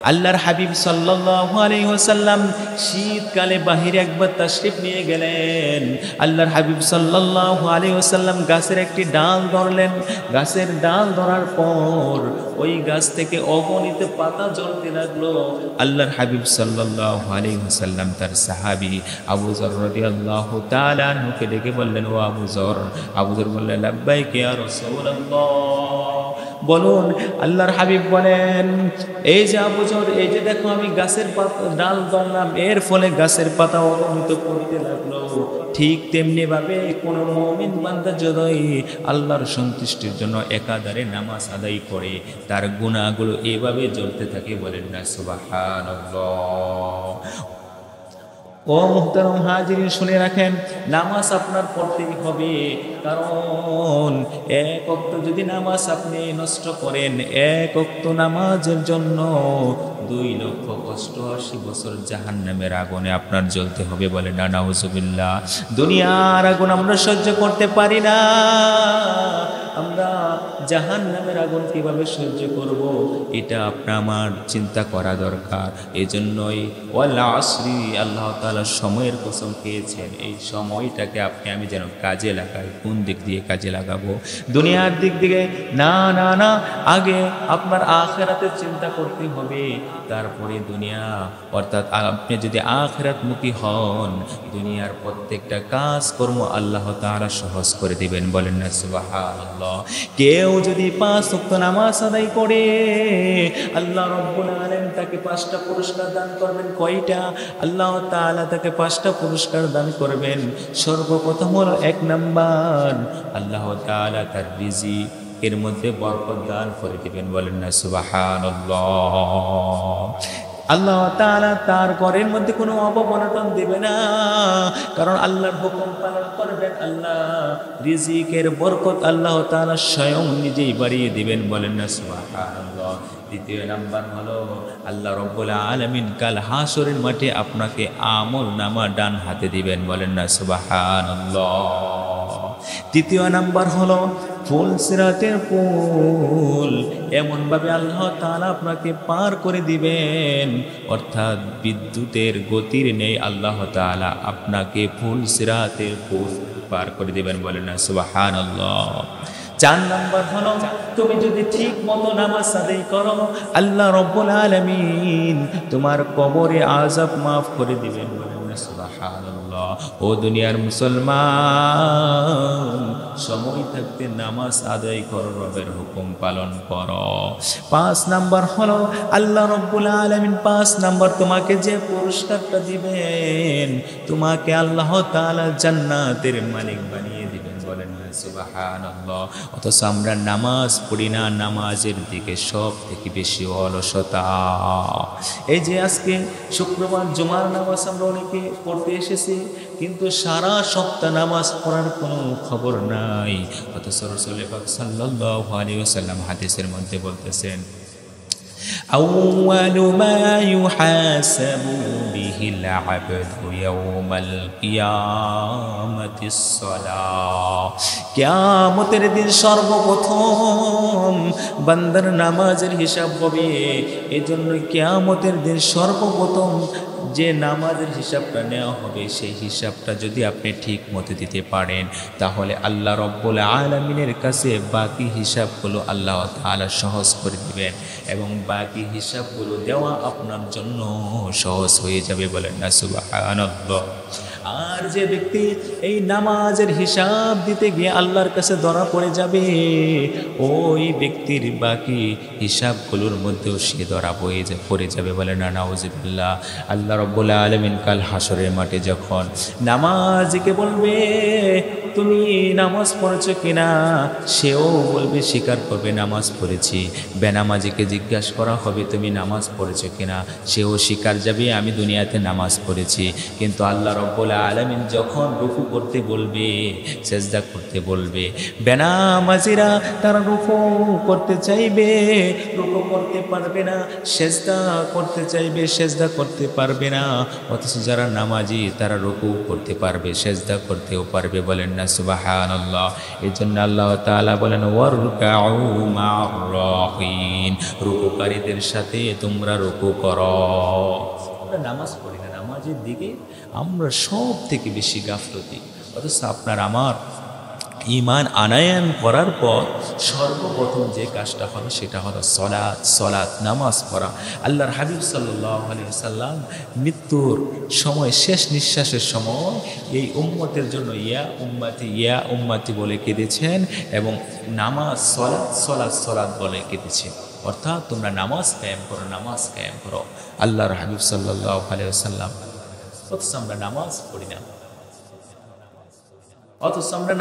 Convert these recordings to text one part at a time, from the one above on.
আল্লাহর হাবিব সাল্লাল্লাহু আলাইহি ওয়াসাল্লাম শীতকালে বাহিরে একবার তাশরিফ নিয়ে গেলেন। আল্লাহর হাবিব সাল্লাল্লাহু আলাইহি ওয়াসাল্লাম গাছের একটি ডাল ধরলেন। গাছের ডাল ধরার পর ওই গাছ থেকে অগণিত পাতা ঝরতে লাগলো। আল্লাহর হাবিব সাল্লাল্লাহু আলাইহি ওয়াসাল্লাম তার সাহাবী আবু যর রাদিয়াল্লাহু তাআলা আনহুকে ডেকে বললেন, ও আবু যর। আবু যর বললেন, লাব্বাইক ইয়া রাসূলুল্লাহ। বলুন। আল্লাহর হাবিব বলেন, এই যে আবু যর, এই যে দেখো আমি গাছের পাতা ডাল ধরলাম, এর ফলে গাছের পাতা অগণিত পড়তে লাগলো। ঠিক তেমনি ভাবে কোন মুমিন বান্দা যদি আল্লাহর সন্তুষ্টির জন্য একাধারে নামাজ আদায় করে, তার গুনাহগুলো এভাবে জ্বলতে থাকে। বলেন না সুবহানাল্লাহ। ও মুহতারাম হাজিরিন, শুনে রাখেন, নামাজ আপনার পড়তেই হবে। কারণ এক ওয়াক্ত যদি নামাজ আপনি নষ্ট করেন, এক ওয়াক্ত নামাজের জন্য 2,88,000 বছর জাহান্নামের আগুনে আপনার জ্বলতে হবে। বলে না নাউজুবিল্লাহ। দুনিয়ার আগুন আমরা সহ্য করতে পারি না, আমরা জাহান্নামের আগুন কিভাবে সহ্য করব, এটা আপনার আমার চিন্তা করা দরকার। এই জন্যই ওয়াল আসরি, আল্লাহ তাআলা সময়ের কসম খেয়েছেন, এই সময়টাকে আপনি আমি যেন কাজে লাগাই। কোন দিক দিয়ে কাজে লাগাবো? দুনিয়ার দিক থেকে না না না, আগে আপনার আখিরাতের চিন্তা করতে হবে, তারপরে দুনিয়া। অর্থাৎ আপনি যদি আখিরাতমুখী হন, দুনিয়ার প্রত্যেকটা কাজকর্ম আল্লাহ তাআলা সহজ করে দিবেন। বলেন না সুবহানাল্লাহ। কেউ যদি 5 ওয়াক্ত নামাজ আদায় করে, আল্লাহ রাব্বুল আলামিন তাকে 5টা পুরস্কার দান করবেন। কয়টা? আল্লাহ তাআলা তাকে 5টা পুরস্কার দান করবেন। সর্বপ্রথম হলো 1 নাম্বার, আল্লাহ তাআলা তার রিজিক এর মধ্যে বরকত দান করে দিবেন। বলেন না সুবহানাল্লাহ। আল্লাহ তাআলা তার ঘরের মধ্যে কোনো অভাব অনটন দেবে না, কারণ আল্লাহর হুকুম পালন করবেন। আল্লাহ রিজিকের বরকত আল্লাহ তাআলা স্বয়ং নিজেই বাড়িয়ে দিবেন। বলেন না সুবহানাল্লাহ। দ্বিতীয় নাম্বার হলো, আল্লাহ রাব্বুল আলামিন কাল হাসরের মাঠে আপনাকে আমল নামা ডান হাতে দিবেন। বলেন না সুবহানাল্লাহ। তৃতীয় নাম্বার হলো, ফুল সিরাতের পুল এমনভাবে আল্লাহ তাআলা আপনাকে পার করে দিবেন, অর্থাৎ বিদ্যুতের গতির নেই, আল্লাহ তাআলা আপনাকে ফুল সিরাতের পুল পার করে দিবেন। বলেন না সুবহানাল্লাহ। 4 নাম্বার হলো, তুমি যদি ঠিক মতো নামাজ আদায় করো, আল্লাহ রাব্বুল আলামিন তোমার কবরে আযাব মাফ করে দিবেন। বলেন না সুবহানাল্লাহ। ও দুনিয়ার মুসলমান, সময় থাকতে নামাজ আদায় করো, রবের হুকুম পালন করো। 5 নাম্বার হলো, আল্লাহ রাব্বুল আলামিন 5 নাম্বার তোমাকে যে পুরস্কারটা দিবেন, তোমাকে আল্লাহ তাআলা জান্নাতের মালিক বানিয়ে দিবেন। বলেন না সুবহানাল্লাহ। অথচ আমরা নামাজ পড়ি না, নামাজের দিকে সব থেকে বেশি অলসতা। এই যে আজকে শুক্রবার জুমার নামাজ আমরা অনেকে পড়তে এসেছি, কিন্তু সারা সপ্তাহ নামাজ পড়ার কোনো খবর নাই। অথচ রাসূল পাক সাল্লাল্লাহু আলাইহি ওয়াসাল্লাম হাদিসের মধ্যে বলতেছেন, আউয়ালু মা ইউহাসাবু বিহিল আবদু ইয়াউমাল কিয়ামাতিস সালাহ। কিয়ামতের দিন সর্বপ্রথম বান্দার নামাজের হিসাব হবে। এজন্য কিয়ামতের দিন সর্বপ্রথম যে নামাজের হিসাবটা নেওয়া হবে, সেই হিসাবটা যদি আপনি ঠিক মতো দিতে পারেন, তাহলে আল্লাহ রাব্বুল আলামিনের কাছে বাকি হিসাবগুলো আল্লাহ তাআলা সহজ করে দিবেন, এবং বাকি হিসাবগুলো দেওয়া আপনার জন্য সহজ হয়ে যাবে। বলেন না সুবহানাল্লাহ। আর যে ব্যক্তি এই নামাজের হিসাব দিতে গিয়ে আল্লাহর কাছে ধরা পড়ে যাবে, ওই ব্যক্তির বাকি হিসাবগুলোর মধ্যেও সে ধরা পড়ে যাবে। বলে না নাউজুবিল্লাহ। আল্লাহ রাব্বুল আলামিন কাল হাসরের মাঠে যখন নামাজীকে বলবে, তুমি নামাজ পড়েছো কিনা, সেও বলবে, স্বীকার করবে নামাজ পড়েছি। বেনামাজিকে জিজ্ঞাসা করা হবে, তুমি নামাজ পড়েছো কিনা, সেও স্বীকার যাবে, আমি দুনিয়াতে নামাজ পড়েছি। কিন্তু আল্লাহ রাব্বুল আলামিন যখন রুকু করতে বলবে, সেজদা করতে বলবে, বেনামাজিরা তারা রুকু করতে চাইবে, রুকু করতে পারবে না, সেজদা করতে চাইবে, সেজদা করতে পারবে না। অথচ যারা নামাজি তারা রুকু করতে পারবে, সেজদা করতেও পারবে। বলেন না না সুবহানাল্লাহ। এই জন্য আল্লাহ তাআলা বলেন ওয়ারকাউ মা'র রাকিন, রুকুকারীদের সাথে তোমরা রুকু করো। আমরা নামাজ পড়ি না, নামাজের দিকে আমরা সব থেকে বেশি গাফলতি। অথচ আপনার আমার ঈমান আনায়ন করার পর সর্বপ্রথম যে কাজটা হলো সেটা হলো সলাত, নামাজ পড়া। আল্লাহর হাবিব সাল্লাল্লাহু আলাইহি ওয়াসাল্লাম মৃত্যুর সময়, শেষ নিঃশ্বাসের সময় এই উম্মতের জন্য ইয়া উম্মতি বলে কেঁদেছেন এবং নামাজ সলাত বলে কেঁদেছেন। অর্থাৎ তোমরা নামাজ কায়েম করো। আল্লাহর হাবিব সাল্লাল্লাহু আলাইহি ওয়াসাল্লাম। অথচ আমরা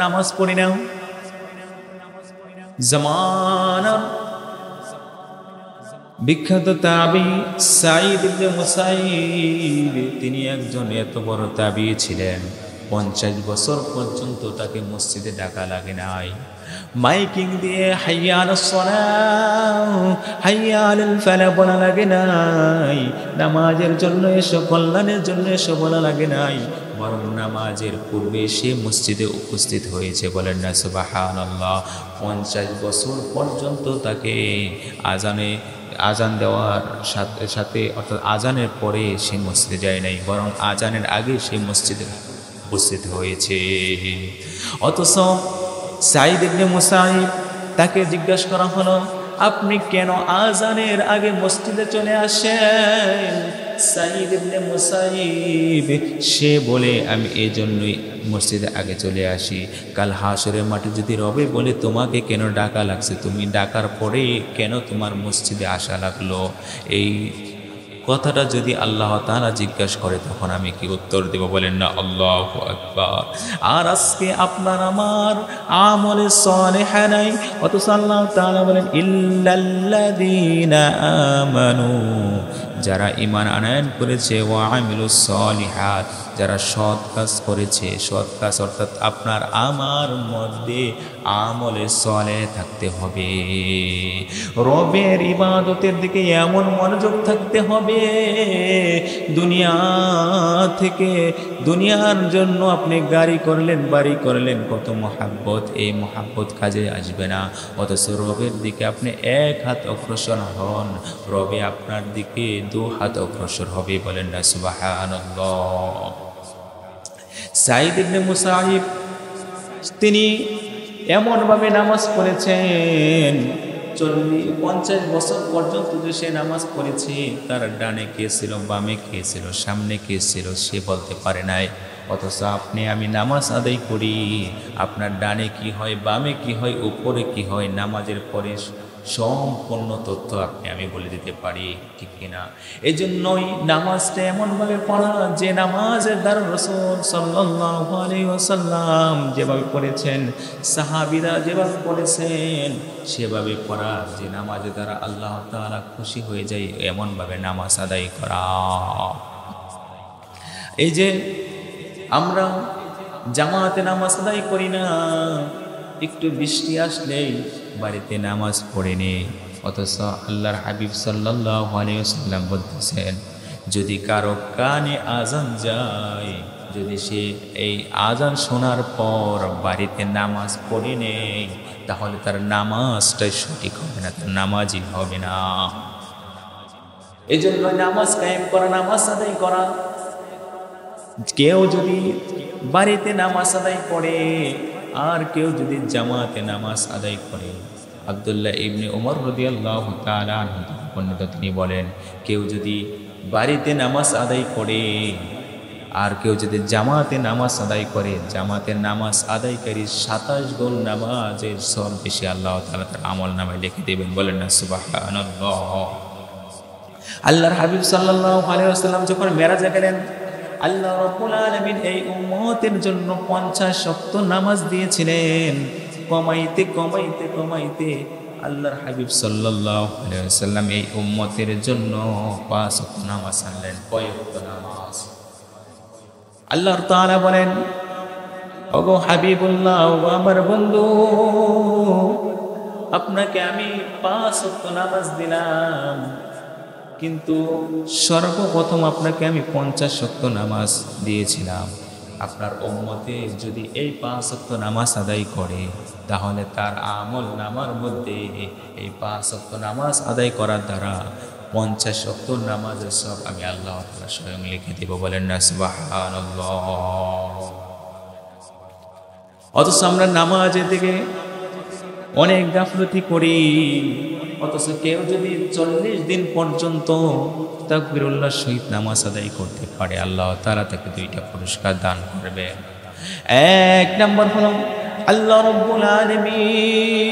নামাজ পড়ি না, জামানার বিখ্যাত তাবী সাঈদ ইবনে মুসাইব, তিনি একজন এত বড় তাবী ছিলেন, 50 বছর পর্যন্ত তাকে মসজিদে ডাকা লাগে নাই। মাইকিং দিয়ে হাইয়া আলাস সালাহ, হাইয়া আলাল ফালাহ বলা লাগে নাই, নামাজের জন্য এসো, কল্যাণের জন্য এসো বলা লাগে নাই, বরং নামাজের পূর্বে সে মসজিদে উপস্থিত হয়েছে। বলেন না সুবহানাল্লাহ। 50 বছর পর্যন্ত তাকে আজান দেওয়ার সাথে সাথে, অর্থাৎ আজানের পরে সে মসজিদে যায় নাই, বরং আজানের আগে সে মসজিদে উপস্থিত হয়েছে। অথচ সাঈদ ইবনে মুসাইব, তাকে জিজ্ঞাসা করা হলো আপনি কেন আজানের আগে মসজিদে চলে আসেন? সাঈদ ইবনে মুসাইব সে বলে আমি এই জন্যই মসজিদে আগে চলে আসি, কাল হাসরের মাঠে যদি রবে বলে তোমাকে কেন ডাকা লাগছে, তুমি ডাকার পরে কেন তোমার মসজিদে আসা লাগলো, এই কথাটা যদি আল্লাহ তাআলা জিজ্ঞাসা করে তখন আমি কি উত্তর দেব? বলেন না আল্লাহু আকবার। আর আজকে আপনার আমার আমলে সালেহ নাই, অথচ আল্লাহ তাআলা বলেন ইল্লাল্লাযীনা আমানু, যারা ঈমান আনয়ন করেছে, ওয়া আমিলুস সালিহাত, যারা সৎ কাজ করেছে। সৎ কাজ অর্থাৎ আপনার আমার মধ্যে আমলে সালেহ থাকতে হবে, রবের ইবাদতের দিকে এমন মনোযোগ থাকতে হবে, দুনিয়া থেকে, দুনিয়ার জন্য আপনি গাড়ি করলেন, বাড়ি করলেন, কত মহাব্বত, এই মহাব্বত কাজে আসবে না। অথচ রবের দিকে আপনি 1 হাত অগ্রসর হন, রবে আপনার দিকে 2 হাত অগ্রসর হবে। বলেন না সুবহানাল্লাহ। সাঈদ ইবনে মুসাইব তিনি এমনভাবে নামাজ পড়েছেন, 50 বছর পর্যন্ত যে সে নামাজ পড়েছে, তার ডানে কে ছিল, বামে কে ছিল, সামনে কে ছিল সে বলতে পারে নাই। অথচ আপনি আমি নামাজ আদায় করি, আপনার ডানে কি হয়, বামে কি হয়, উপরে কি হয়, নামাজের পরে সম্পূর্ণ তথ্য আপনি আমি বলে দিতে পারি, ঠিক কিনা? এই জন্যই নামাজটা এমনভাবে পড়া যে নামাজের দ্বারা রাসূল সাল্লাল্লাহু আলাইহি ওয়াসাল্লাম যেভাবে পড়েছেন, সাহাবীরা যেভাবে পড়েছেন সেভাবে পড়া, যে নামাজের দ্বারা আল্লাহ তাআলা খুশি হয়ে যায়, এমনভাবে নামাজ আদায় করা। এই যে আমরা জামাতে নামাজ আদায় করি না, একটু বৃষ্টি আসলেই বাড়িতে নামাজ পড়ে নেই। অথচ আল্লাহর হাবিব সাল্লাল্লাহু আলাইহি ওয়াসাল্লাম বলতেছেন, যদি কারো কানে আজান যায়, যদি সে এই আজান শোনার পর বাড়িতে নামাজ পড়ে নেই, তাহলে তার নামাজটাই সঠিক হবে না, তার নামাজই হবে না। এই জন্য নামাজ কায়েম করা, নামাজ আদায় করা। কেউ যদি বাড়িতে নামাজ আদায় করে আর কেউ যদি জামাতে নামাজ আদায় করে, আব্দুল্লাহ ইবনে উমর রাদিয়াল্লাহু তাআলা আনহু বর্ণিত, তিনি বলেন, কেউ যদি বাড়িতে নামাজ আদায় করে আর কেউ যদি জামাতে নামাজ আদায় করে, জামাতের নামাজ আদায়কারী 27 গুণ নামাজের সওয়াব বেশি আল্লাহ তাআলা তার আমল নামায় লিখে দেবেন। বলেন না সুবহানাল্লাহ। আল্লাহর হাবিব সাল্লাল্লাহু আলাইহি ওয়াসাল্লাম যখন মেরাজে গেলেন, আল্লাহ রাব্বুল আলামিন এই উম্মতের জন্য 50 ওয়াক্ত নামাজ দিয়েছিলেন। কমাইতে কমাইতে কমাইতে আল্লাহর হাবিব সাল্লাল্লাহু আলাইহি ওয়াসাল্লাম এই উম্মতের জন্য 5 ওয়াক্ত নামাজ আনলেন। কয় ওয়াক্ত নামাজ? আল্লাহ তাআলা বলেন, ওগো হাবিবুল্লাহ, ওগো আমার বন্ধু, আপনাকে আমি 5 ওয়াক্ত নামাজ দিলাম, কিন্তু সর্বপ্রথম আপনাকে আমি 50 ওয়াক্ত নামাজ দিয়েছিলাম। আপনার উম্মতে যদি এই 5 ওয়াক্ত নামাজ আদায় করে, তাহলে তার আমল নামার মধ্যে এই 5 ওয়াক্ত নামাজ আদায় করার দ্বারা 50 ওয়াক্ত নামাজের সব আমি আল্লাহ তাআলা স্বয়ং লিখে দিব। বলেন না সুবহানাল্লাহ। অথচ আমরা নামাজের দিকে অনেক গাফলতি করি। অথচ কেউ যদি 40 দিন পর্যন্ত তাকবীরুল্লাহ সহিত নামাজ আদায় করতে পারে, আল্লাহ তাআলা তাকে 2টা পুরস্কার দান করবে। এক নম্বর হলো আল্লাহ রাব্বুল আলামিন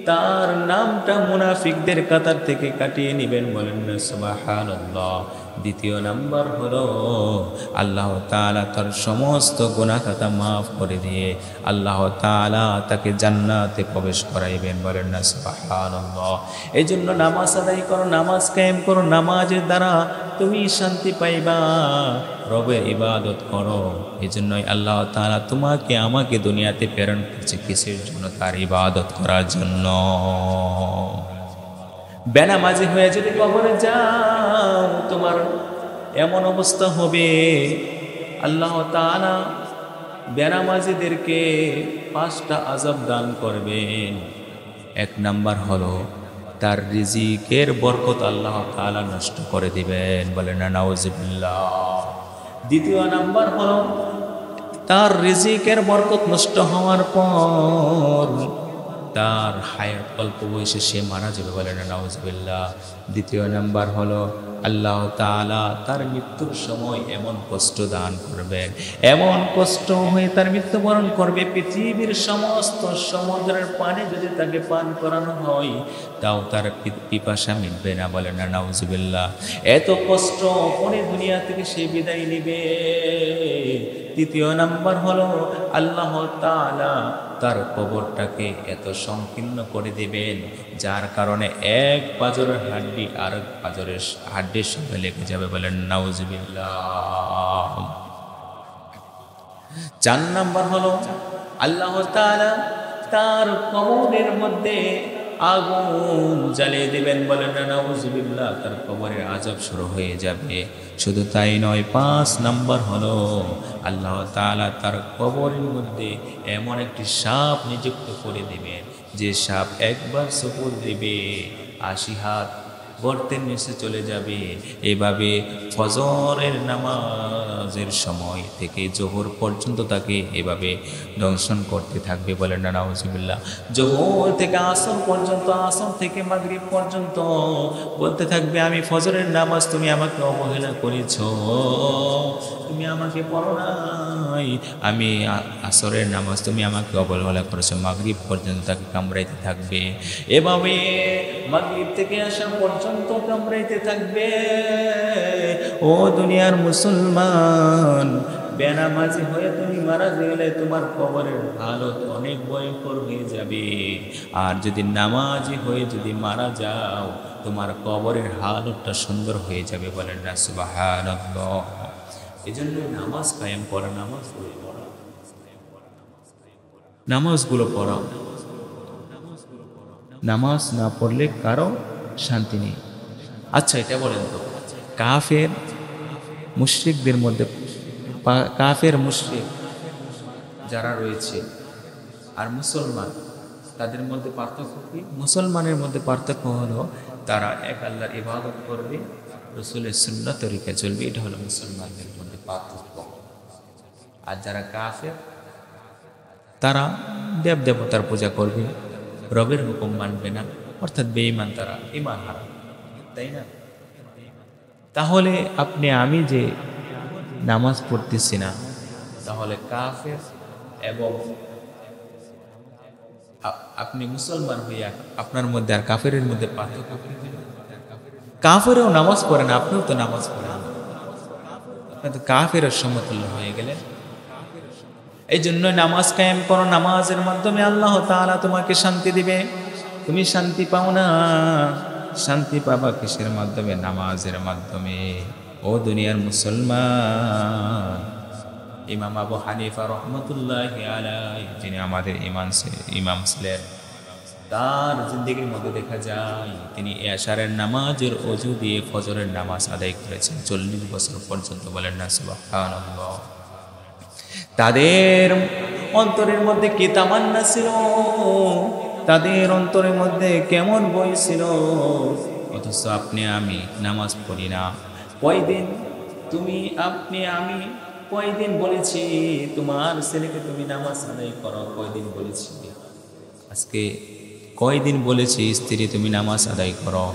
তার নামটা মুনাফিকদের কাতার থেকে কাটিয়ে নেবেন। বলেন না সুবহানাল্লাহ। দ্বিতীয় নাম্বার হলো আল্লাহ তাআলা তার সমস্ত গুনাহ খাতা মাফ করে দিয়ে আল্লাহ তাআলা তাকে জান্নাতে প্রবেশ করাইবেন। বলেন না সুবহানাল্লাহ। এই জন্য নামাজ আদায় করো, নামাজ কায়েম করো। নামাজের দ্বারা তুমি শান্তি পাইবা, রবের ইবাদত করো। এই জন্যই আল্লাহ তাআলা তোমাকে আমাকে দুনিয়াতে প্রেরণ করছে, কিসের জন্য? তার ইবাদত করার জন্য। বেনামাজি হয়ে যদি কবরে যাও, তোমার এমন অবস্থা হবে আল্লাহ তাআলা বেনামাজিদেরকে 5টা আযাব দান করবেন। এক নাম্বার হলো তার রিজিকের বরকত আল্লাহ তাআলা নষ্ট করে দিবেন। বলেন না নাউজুবিল্লাহ। দ্বিতীয় নাম্বার হলো তার রিজিকের বরকত নষ্ট হওয়ার পর তার হায়াত অল্প বয়সে সে মারা যাবে। বলেন না নাউজুবিল্লাহ। দ্বিতীয় নাম্বার হলো আল্লাহ তাআলা তার মৃত্যুর সময় এমন কষ্ট দান করবেন, এমন কষ্ট হয়ে তার মৃত্যুবরণ করবে, পৃথিবীর সমস্ত সমুদ্রের পানি যদি তাকে পান করানো হয় তাও তার পিপাসা মিটবে না। বলেন না নাউজুবিল্লাহ। এত কষ্ট করে দুনিয়া থেকে সে বিদায় নেবে। তৃতীয় নাম্বার হলো আল্লাহ তাআলা তার কবরটাকে এত সংকীর্ণ করে দিবেন যার কারণে এক পাঁজরের হাড্ডি আর এক পাঁজরের হাড্ডির সঙ্গে লেগে যাবে। বলেন নাউজুবিল্লাহ। 4 নাম্বার হলো আল্লাহ তাআলা তার কবরের মধ্যে আগুন জ্বালিয়ে দিবেন। বলেন না নাউজুবিল্লাহ। তার কবরের আযাব শুরু হয়ে যাবে। শুধু তাই নয়, 5 নাম্বার হলো আল্লাহ তাআলা তার কবরের মধ্যে এমন একটি সাপ নিযুক্ত করে দিবেন, যে সাপ একবার সফর দিবে 80 হাত গর্তের নিচে চলে যাবে। এভাবে ফজরের নামাজের সময় থেকে জোহর পর্যন্ত তাকে এভাবে দংশন করতে থাকবে। বলেন না নাউজুবিল্লাহ। জোহর থেকে আসর পর্যন্ত, আসর থেকে মাগরিব পর্যন্ত বলতে থাকবে, আমি ফজরের নামাজ তুমি আমাকে অবহেলা করেছ, তুমি আমাকে পড়ো নাই, আমি আসরের নামাজ তুমি আমাকে অবহেলা করেছো। মাগরিব পর্যন্ত তাকে কামড়াইতে থাকবে। এভাবে মাগরিব থেকে আসা পর্যন্ত কামড়াইতে থাকবে। ও দুনিয়ার মুসলমান, বেনামাজি হয়ে তুমি মারা গেলে তোমার কবরের হালত অনেক ভয়ঙ্কর হয়ে যাবে। আর যদি নামাজি হয়ে যদি মারা যাও, তোমার কবরের হালতটা সুন্দর হয়ে যাবে। বলেন না সুবহানাল্লাহ। এই জন্য নামাজ কায়েম করা, নামাজগুলো পড়া। নামাজ না পড়লে কারো শান্তি নেই। আচ্ছা, এটা বলেন তো, কাফের মুশরিকদের মধ্যে, কাফের মুশরিক যারা রয়েছে আর মুসলমান, তাদের মধ্যে পার্থক্য কি? মুসলমানের মধ্যে পার্থক্য হলো তারা এক আল্লাহর ইবাদত করবে, রাসূলের সুন্নাত তরিকা চলবে। এটা হলো মুসলমানদের মধ্যে পার্থক্য। আর যারা কাফের, তারা দেব দেবতার পূজা করবে, রবের হুকুম মানবে না, অর্থাৎ বেঈমান, তারা ঈমান হারা, তাই না? তাহলে আপনি আমি যে নামাজ পড়তেছি না, তাহলে কাফের এবং আপনি মুসলমান হইয়া আপনার মধ্যে আর কাফেরের মধ্যে পার্থক্য কি? কাফেরও নামাজ পড়ে না, আপনিও তো নামাজ পড়েন, আপনি তো কাফেরের সমতুল্য হয়ে গেলেন। এই জন্য নামাজ কায়েম করো। নামাজের মাধ্যমে আল্লাহ তাআলা তোমাকে শান্তি দিবে। তুমি শান্তি পাও না, শান্তি পাবা কিসের মাধ্যমে? নামাজের মাধ্যমে। ও দুনিয়ার মুসলমান, ইমাম আবু হানিফা রহমতুল্লাহি আলাইহি, যিনি আমাদের ইমাম ছিলেন, তার জিন্দেগির মধ্যে দেখা যায় তিনি এশারের নামাজের অজু দিয়ে ফজরের নামাজ আদায় করেছেন 40 বছর পর্যন্ত। বলেন না সুবহানাল্লাহ। তাদের অন্তরের মধ্যে কি তামান্না ছিল, তাদের অন্তরের মধ্যে কেমন বই ছিল, অথচ আপনি আমি নামাজ পড়ি না। কয়দিন তুমি আপনি আমি কয়দিন বলেছি তোমার ছেলেকে তুমি নামাজ আদায় করো, কয়দিন বলেছি? আজকে কয়দিন বলেছি স্ত্রী তুমি নামাজ আদায় করো?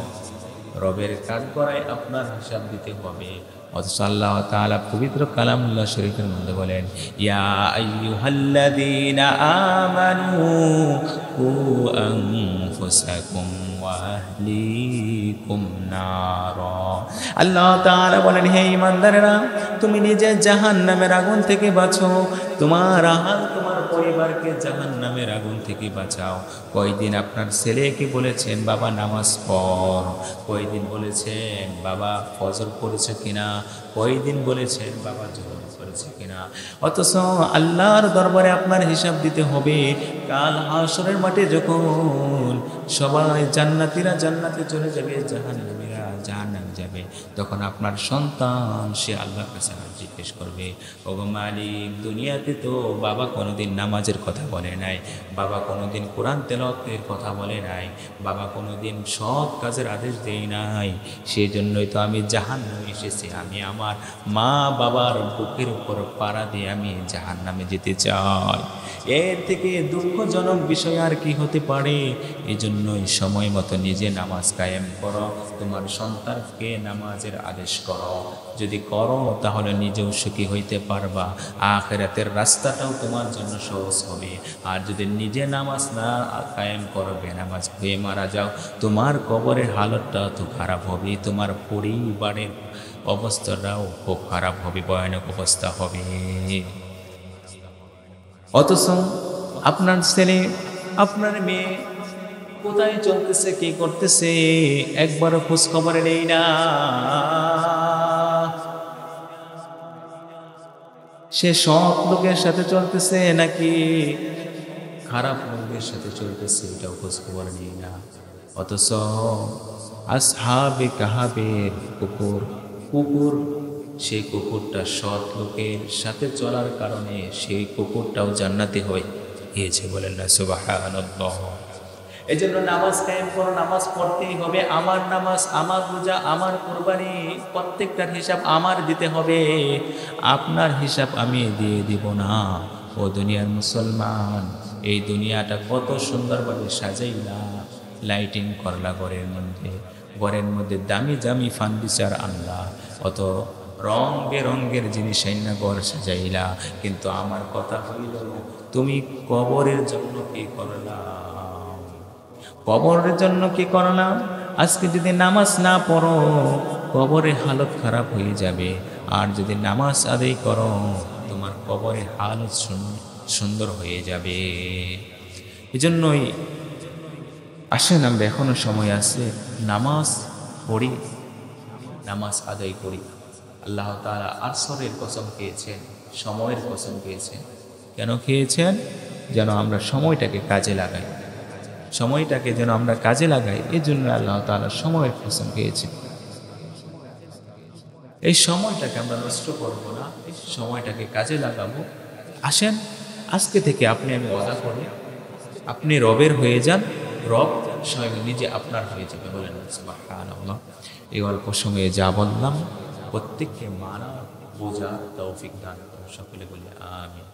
রবের কাজ করায় আপনার হিসাব দিতে হবে। অথচ আল্লাহ তাআলা পবিত্র কালামুল্লাহ শরীফের মধ্যে বলেন, ইয়া আইয়ুহাল্লাযীনা আমানু কু আনফুসাকুম ওয়া আহলিকুম নারা। আল্লাহ তাআলা বলেন, হে ঈমানদারেরা, তুমি নিজে জাহান্নামের আগুন থেকে বাঁচো, তোমার আহাল তোমার পরিবারকে জাহান্নামের আগুন থেকে বাঁচাও। কয়দিন আপনার ছেলেকে বলেছেন বাবা নামাজ পড়? কয়দিন বলেছেন বাবা ফজর পড়েছে কিনা? কয়দিন বলেছেন বাবা জোহর পড়েছে কিনা? অথচ আল্লাহর দরবারে আপনার হিসাব দিতে হবে। কাল হাশরের মাঠে যখন সবাই জান্নাতীরা জান্নাতে চলে যাবে, জাহান্নামীরা জাহান্নামে যাবে, তখন আপনার সন্তান সে আল্লাহর কাছে জিজ্ঞেস করবে, ওগো মালিক, দুনিয়াতে তো বাবা কোনোদিন নামাজের কথা বলে নাই, বাবা কোনোদিন কোরআন তেলাওয়াতের কথা বলে নাই, বাবা কোনোদিন সৎ কাজের আদেশ দেয় নাই, সেই জন্যই তো আমি জাহান্নামে এসেছি। আমি আমার মা বাবার বুকের উপর পাড়া দিয়ে আমি জাহান্নামে যেতে চাই। এর থেকে দুঃখজনক বিষয় আর কি হতে পারে? এই জন্যই সময় মতো নিজে নামাজ কায়েম করো, তোমার সন্তানকে নামাজের আদেশ করো। যদি করো তাহলে নিজেও সুখী হইতে পারবা, আখিরাতের রাস্তাটাও তোমার জন্য সহজ হবে। আর যদি নিজে নামাজ না কায়েম করবে, নামাজ হয়ে মারা যাও, তোমার কবরের হালতটা তো খারাপ হবে, তোমার পরিবারের অবস্থাটাও খুব খারাপ হবে, ভয়ানক অবস্থা হবে। অথচ আপনার ছেলে আপনার মেয়ে কোথায় চলতেছে, কি করতেছে, একবারও খোঁজ খবর নেই না। সে সৎ লোকের সাথে চলতেছে নাকি খারাপ লোকের সাথে চলতেছে, এটাও খোঁজ খবর নেই না। অথচ আসহাবে কাহাবের কুকুর, সেই কুকুরটা সৎ লোকের সাথে চলার কারণে সেই কুকুরটাও জান্নাতি হয়েছে। বলেন না সুবহানাল্লাহ। এই জন্য নামাজ কায়েম করো, নামাজ পড়তেই হবে। আমার নামাজ, আমার রোজা, আমার কোরবানি, প্রত্যেকটার হিসাব আমার দিতে হবে। আপনার হিসাব আমি দিয়ে দিব না। ও দুনিয়ার মুসলমান, এই দুনিয়াটা কত সুন্দরভাবে সাজাইলা, লাইটিং করলা ঘরের মধ্যে দামি দামি ফার্নিচার আনলা, অত রং বেরঙ্গের জিনিস আইনা ঘর সাজাইলা, কিন্তু আমার কথা হইল তুমি কবরের জন্য কি করলা? কবরের জন্য কি করলাম? আজকে যদি নামাজ না পড়ো, কবরের হালত খারাপ হয়ে যাবে। আর যদি নামাজ আদায় করো, তোমার কবরের হালত সুন্দর হয়ে যাবে। এই জন্যই আসেন আমরা, এখনো সময় আছে, নামাজ পড়ি, নামাজ আদায় করি। আল্লাহ তাআলা আসরের কসম খেয়েছেন, সময়ের কসম খেয়েছেন। কেন খেয়েছেন? যেন আমরা সময়টাকে কাজে লাগাই, সময়টাকে যেন আমরা কাজে লাগাই, এই জন্য আল্লাহ তাআলা সময়ের কসম খেয়েছেন। এই সময়টাকে আমরা নষ্ট করবো না, এই সময়টাকে কাজে লাগাবো। আসেন আজকে থেকে আপনি আমি ওয়াদা করি, আপনি রবের হয়ে যান, রব স্বয়ং নিজে আপনার হয়ে যাবে। বলেন সুবহানাল্লাহ। এই অল্প সময়ে যা বললাম প্রত্যেককে মানা বোঝা তৌফিক দান করুন। সকলে বলি আমিন।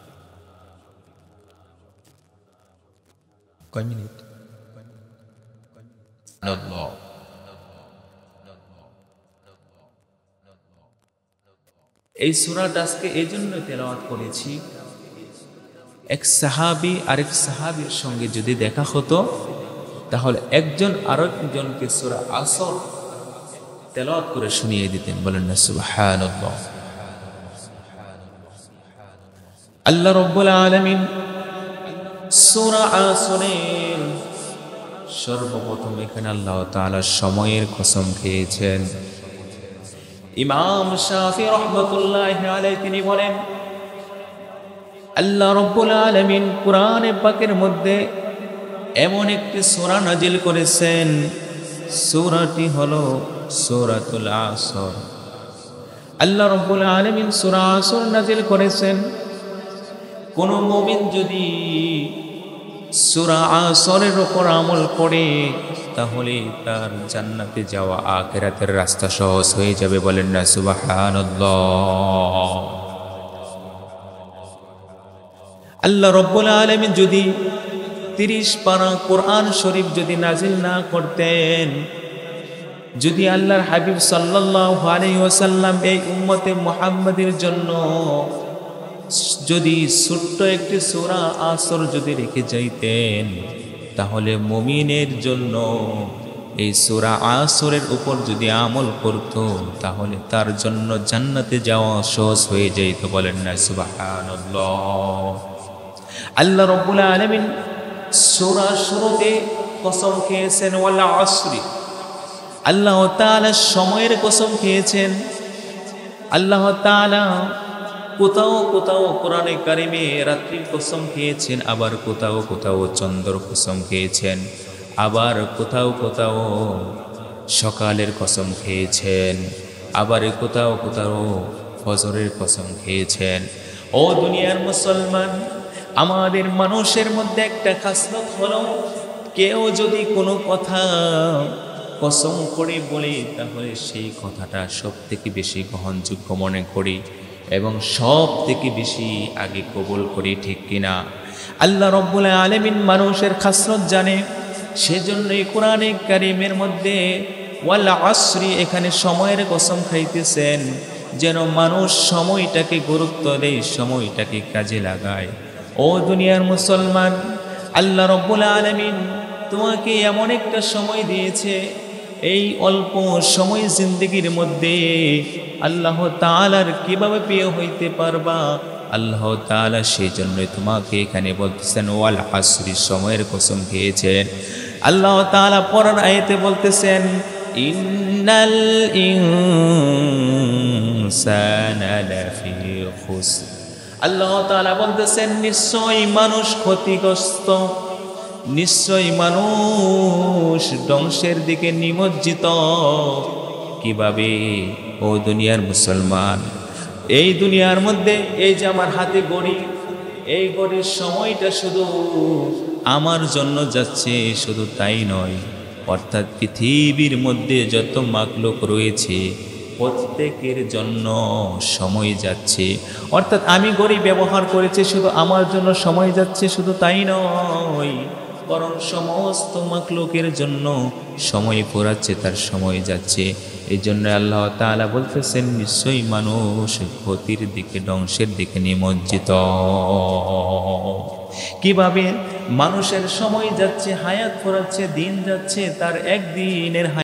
কয় মিনিট? এই সূরাটা আজকে এই জন্য তেলাওয়াত করেছি, এক সাহাবী আরেক সাহাবীর সঙ্গে যদি দেখা হতো, তাহলে একজন আরেকজনকে সূরা আসর তেলাওয়াত করে শুনিয়ে দিতেন। বলেন না সুবহানাল্লাহ। আল্লাহ রাব্বুল আলামিন সূরা আসরের সর্বপ্রথম এখানে আল্লাহ তাআলা সময়ের কসম খেয়েছেন। ইমাম শাফি রাহমাতুল্লাহি আলাইহি তিনি বলেন, আল্লাহ রাব্বুল আলামিন কুরআনে পাকের মধ্যে এমন একটি সূরা নাজিল করেছেন, সূরাটি হলো সূরাতুল আসর। আল্লাহ রাব্বুল আলামিন সূরা আসর নাজিল করেছেন। কোন মুমিন যদি সূরা আসরের উপর আমল করে তাহলে তার জান্নাতে যাওয়া আখিরাতের রাস্তা সহজ হয়ে যাবে। বলেন না সুবহানাল্লাহ। আল্লাহ রাব্বুল আলামিন যদি 30 পারা কোরআন শরীফ যদি নাজিল না করতেন, যদি আল্লাহর হাবিব সাল্লাল্লাহু আলাইহি ওয়াসাল্লাম এই উম্মতে মুহাম্মাদের জন্য যদি ছোট্ট একটি সূরা আসর যদি রেখে যাইতেন, তাহলে মুমিনের জন্য এই সূরা আসরের উপর যদি আমল করত তাহলে তার জন্য জান্নাতে যাওয়া সহজ হয়ে যেত। বলেন না সুবহানাল্লাহ। আল্লাহ রাব্বুল আলামিন সূরা শুরুতে কসম খেয়েছেন ওয়াল আসরি, আল্লাহ তাআলা সময়ের কসম খেয়েছেন। আল্লাহ তাআলা কোথাও কোথাও কোরআনে কারিমে রাত্রির কসম খেয়েছেন, আবার কোথাও কোথাও চন্দ্র কসম খেয়েছেন, আবার কোথাও কোথাও সকালের কসম খেয়েছেন, আবার কোথাও কোথাও ফজরের কসম খেয়েছেন। ও দুনিয়ার মুসলমান, আমাদের মানুষের মধ্যে একটা খাসলত হলো, কেউ যদি কোনো কথা কসম করে বলে তাহলে সেই কথাটা সব থেকে বেশি গ্রহণযোগ্য মনে করি এবং সব থেকে বেশি আগে কবুল করি, ঠিক কিনা? আল্লাহ রাব্বুল আলামিন মানুষের খাসলত জানে, সেজন্যই কোরআনে কারীমের মধ্যে ওয়াল আসরি এখানে সময়ের কসম খাইতেছেন, যেন মানুষ সময়টাকে গুরুত্ব দেয়, সময়টাকে কাজে লাগায়। ও দুনিয়ার মুসলমান, আল্লাহ রাব্বুল আলামিন তোমাকে এমন একটা সময় দিয়েছে, এই অল্প সময় জিন্দেগির মধ্যে আল্লাহ তাআলার কিভাবে প্রিয় হইতে পারবা, আল্লাহ তাআলা সেই জন্যই তোমাকে এখানে বলতেছেন ওয়াল আসরি, সময়ের কসম খেয়েছেন। আল্লাহ তাআলা পরের আয়াতে বলতেছেন ইন্নাল ইনসানা লাফি খুসর। আল্লাহ তাআলা বলতেছেন নিশ্চয়ই মানুষ ক্ষতিগ্রস্ত, নিশ্চয়ই মানুষ ধ্বংসের দিকে নিমজ্জিত। কিভাবে? ও দুনিয়ার মুসলমান, এই দুনিয়ার মধ্যে এই যে আমার হাতে ঘড়ি, এই ঘড়ির সময়টা শুধু আমার জন্য যাচ্ছে, শুধু তাই নয়, অর্থাৎ পৃথিবীর মধ্যে যত মাখলুক রয়েছে প্রত্যেকের জন্য সময় যাচ্ছে। অর্থাৎ আমি ঘড়ি ব্যবহার করেছি শুধু আমার জন্য সময় যাচ্ছে, শুধু তাই নয়, বরং সমস্ত মাখলুকের জন্য সময় ফুরাচ্ছে, তার সময় যাচ্ছে। এই জন্য আল্লাহ তাআলা বলতেছেন নিশ্চয়ই মানুষ ক্ষতির দিকে, ধ্বংসের দিকে নিমজ্জিত। কিভাবে? মানুষের সময় যাচ্ছে, হায়াত ফুরাচ্ছে, দিন যাচ্ছে, তার একদিনের